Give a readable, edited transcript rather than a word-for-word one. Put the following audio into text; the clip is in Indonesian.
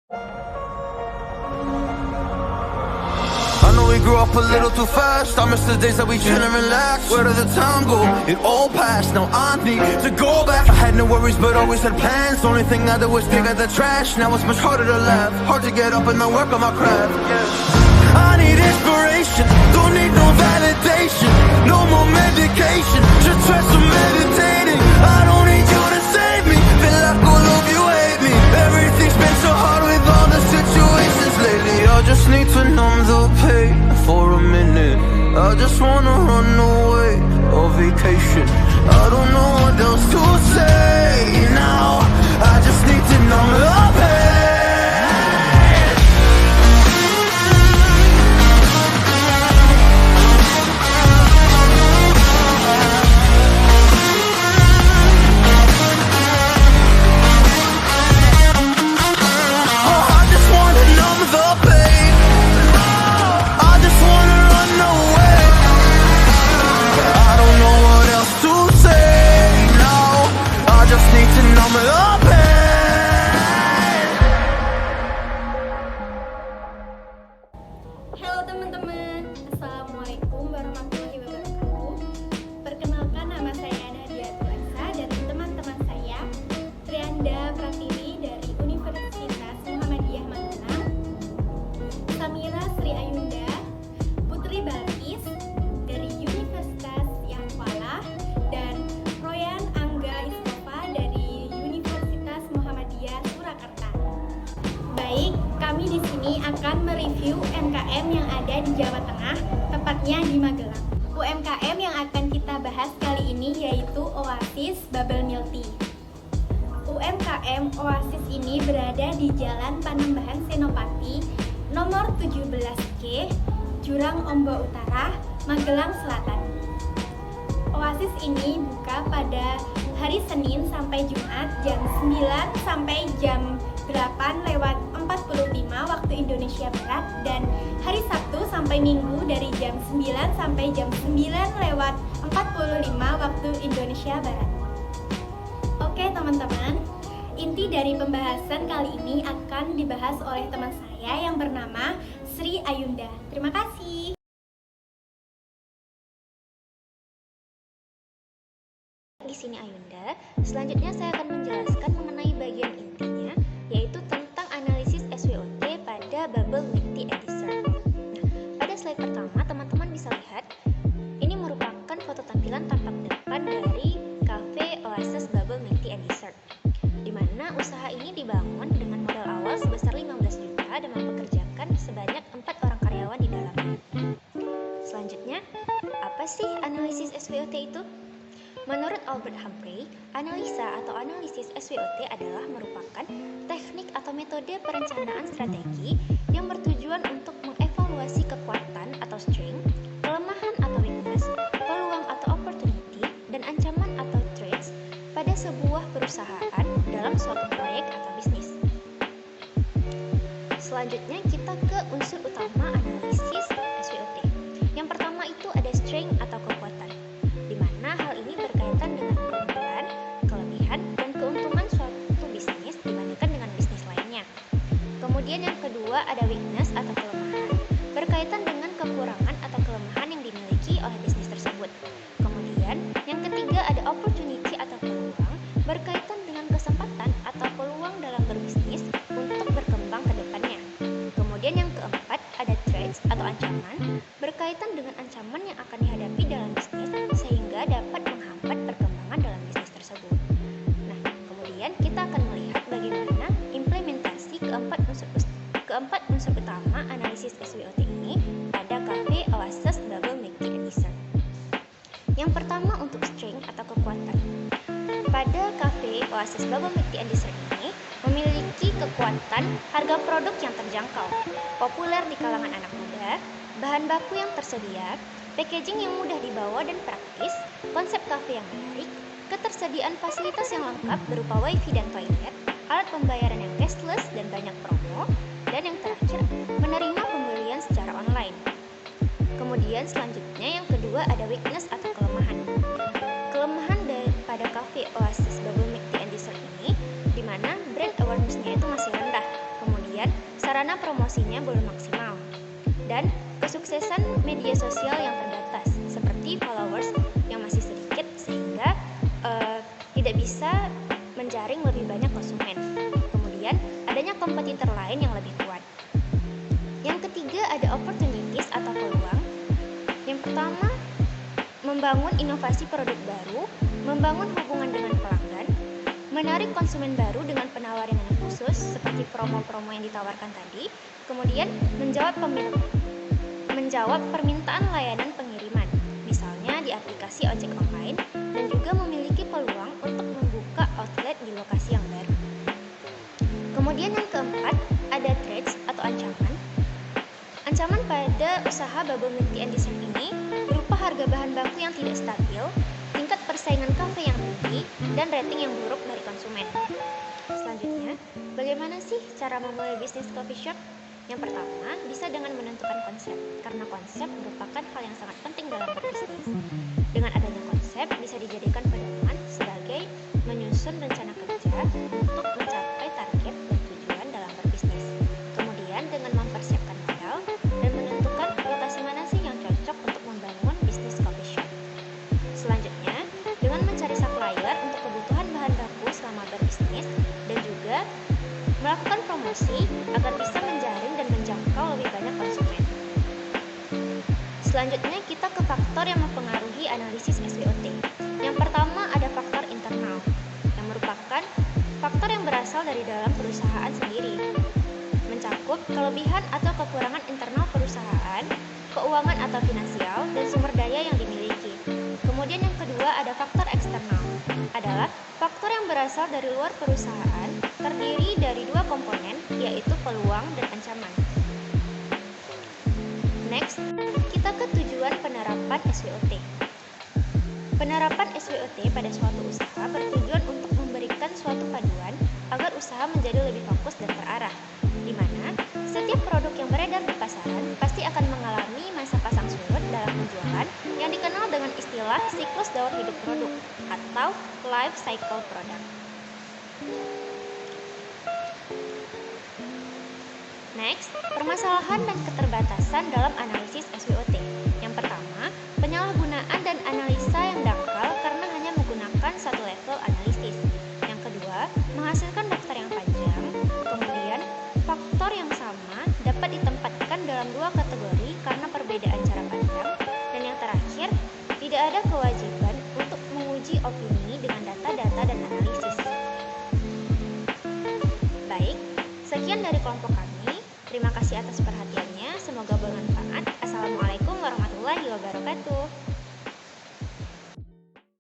I know we grew up a little too fast. I miss the days that we chill and relax. Where did the time go? It all passed. Now I need to go back. I had no worries but always had plans. Only thing I did was pick out the trash. Now it's much harder to laugh. Hard to get up and then work on my craft. I need inspiration. Don't need no validation. No more medication. Just try some meditating. I don't need you to save me. Feel like all of you hate me. Everything's been so hard with all the situations lately. I just need to numb the pain for a minute. I just wanna run away on vacation. I don't know what else to say now. I just need to numb the pain. Halo teman-teman, Assalamualaikum warahmatullahi wabarakatuh. Perkenalkan, nama saya Nadia Tulansa dan teman-teman saya Trianda Pratiwi dari Universitas Muhammadiyah Magelang, Samira Sri Ayunda, Putri Balkis dari Universitas Yang Kuala, dan Royan Angga Istofa dari Universitas Muhammadiyah Surakarta. Baik, kami di sini akan mereview UMKM yang ada di Jawa Tengah, tepatnya di Magelang. UMKM yang akan kita bahas kali ini yaitu Oasis Bubble Milk Tea. UMKM Oasis ini berada di Jalan Panembahan Senopati, nomor 17G, Jurang Ombok Utara, Magelang Selatan. Oasis ini buka pada hari Senin sampai Jumat jam 9 sampai jam 8:45 waktu Indonesia Barat, dan hari Sabtu sampai Minggu dari jam 9 sampai jam 9:45 waktu Indonesia Barat. Oke teman-teman, inti dari pembahasan kali ini akan dibahas oleh teman saya yang bernama Sri Ayunda. Terima kasih. Di sini Ayunda. Selanjutnya saya akan menjelaskan mengenai bagian intinya, yaitu tentang analisis SWOT pada Bubble Milk Tea and Dessert. Nah, pada slide pertama teman-teman bisa lihat, ini merupakan foto tampilan tampak depan dari Cafe Oasis Bubble Milk Tea and Dessert, di mana usaha ini dibangun dengan modal awal sebesar 15 juta dan mempekerjakan sebanyak 4 orang karyawan di dalamnya. Selanjutnya, apa sih analisis SWOT itu? Menurut Albert Humphrey, analisa atau analisis SWOT adalah merupakan teknik atau metode perencanaan strategi yang bertujuan untuk mengevaluasi kekuatan atau strength, kelemahan atau weakness, peluang atau opportunity, dan ancaman atau threats pada sebuah perusahaan dalam suatu proyek atau bisnis. Selanjutnya kita ke unsur utama analisis SWOT. Yang pertama itu ada strength atau kekuatan, di mana hal ini berkaitan dengan keunggulan, kelebihan, dan keuntungan suatu bisnis dibandingkan dengan bisnis lainnya. Kemudian yang kedua ada weakness atau kelemahan, berkaitan dengan kekurangan atau kelemahan yang dimiliki oleh bisnis tersebut. Kemudian yang ketiga ada opportunity atau peluang, berkaitan dengan kesempatan atau peluang dalam berbisnis untuk berkembang ke depannya. Kemudian yang keempat ada threats atau ancaman, berkaitan dengan ancaman yang akan dihadapi dalam bisnis sehingga dapat menghambat perkembangan dalam bisnis tersebut. Nah, kemudian kita akan melihat bagaimana implementasi keempat unsur utama analisis SWOT ini pada Cafe Oasis Bubble Milk Tea and Dessert. Yang pertama untuk strength atau kekuatan. Pada Cafe Oasis Bubble Milk Tea and Dessert ini memiliki kekuatan harga produk yang terjangkau, populer di kalangan anak muda, bahan baku yang tersedia, packaging yang mudah dibawa dan praktis, konsep kafe yang menarik, ketersediaan fasilitas yang lengkap berupa wifi dan toilet, alat pembayaran yang cashless dan banyak promo, dan yang terakhir, menerima pembelian secara online. Kemudian selanjutnya yang kedua ada weakness atau kelemahan. Kelemahan pada Cafe Oasis Bubble Milk Tea and Dessert ini, di mana brand awareness-nya itu masih rendah. Kemudian sarana promosinya belum maksimal, dan kesuksesan media sosial yang terbatas, seperti followers yang masih sedikit sehingga tidak bisa menjaring lebih banyak konsumen. Kemudian adanya kompetitor lain yang lebih kuat. Yang ketiga ada opportunities atau peluang. Yang pertama, membangun inovasi produk baru, membangun hubungan dengan pelanggan, menarik konsumen baru dengan penawaran yang khusus seperti promo-promo yang ditawarkan tadi, kemudian menjawab permintaan layanan pengiriman, misalnya di aplikasi ojek online, dan juga memiliki peluang untuk membuka outlet di lokasi yang baru. Kemudian yang keempat, ada threats atau ancaman. Ancaman pada usaha bubble milk tea and dessert ini berupa harga bahan baku yang tidak stabil, tingkat persaingan kafe yang tinggi, dan rating yang buruk dari konsumen. Selanjutnya, bagaimana sih cara memulai bisnis coffee shop? Yang pertama, bisa dengan menentukan konsep, karena konsep merupakan hal yang sangat penting dalam berbisnis. Dengan adanya konsep, bisa dijadikan pedoman sebagai menyusun rencana kerja untuk mencapai target dan tujuan dalam berbisnis. Kemudian, dengan mempersiapkan modal dan menentukan lokasi mana sih yang cocok untuk membangun bisnis coffee shop. Selanjutnya, dengan mencari supplier untuk kebutuhan bahan baku selama berbisnis dan juga melakukan promosi agar bisa menjaring dan menjangkau lebih banyak konsumen. Selanjutnya kita ke faktor yang mempengaruhi analisis SWOT. Yang pertama ada faktor internal, yang merupakan faktor yang berasal dari dalam perusahaan sendiri, mencakup kelebihan atau kekurangan internal perusahaan, keuangan atau finansial, dan sumber daya yang dimiliki. Kemudian yang kedua ada faktor eksternal, adalah faktor yang berasal dari luar perusahaan, terdiri dari dua komponen, yaitu peluang dan ancaman. Next, kita ke tujuan penerapan SWOT. Penerapan SWOT pada suatu usaha bertujuan untuk memberikan suatu panduan agar usaha menjadi lebih fokus dan terarah, di mana setiap produk yang beredar di pasaran pasti akan mengalami masa pasang surut dalam penjualan yang dikenal dengan istilah siklus daur hidup produk atau life cycle product. Next, permasalahan dan keterbatasan dalam analisis SWOT. Yang pertama, penyalahgunaan dan analisa yang dangkal karena hanya menggunakan satu level analisis. Yang kedua, menghasilkan daftar yang panjang. Kemudian, faktor yang sama dapat ditempatkan dalam dua kategori karena perbedaan cara pandang. Dan yang terakhir, tidak ada kewajiban untuk menguji opini dengan data-data dan analisis. Baik, sekian dari kelompok kami. Terima kasih atas perhatiannya. Semoga bermanfaat. Assalamualaikum.